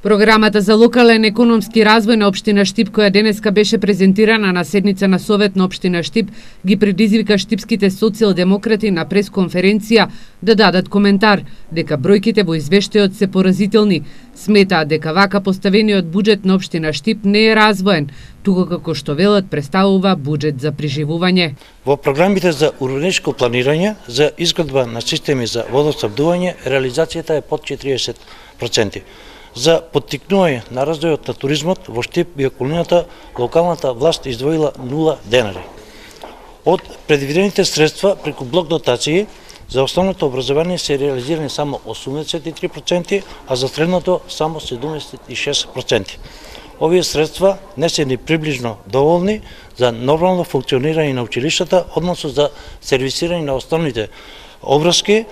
Програмата за локален економски развој на општина Штип, која денеска беше презентирана на седница на Совет на општина Штип, ги предизвика штипските социјалдемократи на пресконференција да дадат коментар дека бројките во извештајот се поразителни. Сметаат дека вака поставениот буџет на општина Штип не е развоен, туку како што велат представува буџет за преживување. Во програмите за урбаничко планирање, за изградба на системи за водоснабдување, реализацијата е под 40%. За поттикнување на развојот на туризмот во Штип и околината, локалната власт издвоила 0 денари. Од предвидените средства преку блок дотации за основното образование се реализирани само 83%, а за средното само 76%. Овие средства не се ни приближно доволни за нормално функционирање на училиштата, односно за сервисирање на основните обврски,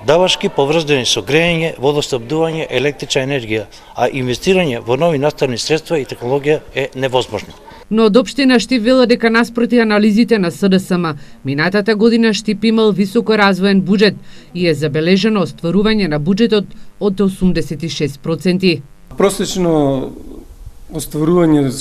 давашки поврзани со грејење, водоснабдување, електрична енергија, а инвестирање во нови наставни средства и технологија е невозможно. Но од општина Штип вела дека наспроти анализите на СДСМ, минатата година Штип имал високо развоен буџет и е забележено остварување на буџетот од 86%. Просечно остварување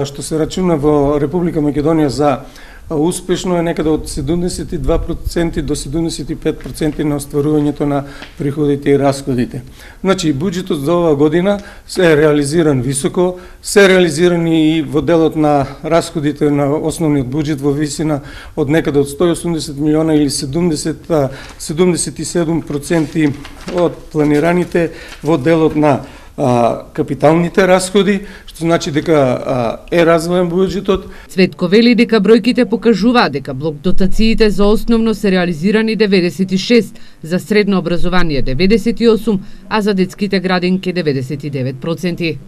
што се рачуна во Република Македонија за успешно е некаде од 72% до 75% на остварувањето на приходите и расходите. Значи, буџетот за оваа година се е реализиран високо, се реализирани и во делот на расходите на основниот буџет во висина од некаде од 180 милиона или 77% од планираните во делот на капиталните расходи, што значи дека е развоен буџетот. Цветко вели дека бројките покажуваат дека блок дотациите за основно се реализирани 96, за средно образование 98, а за детските градинки 99%.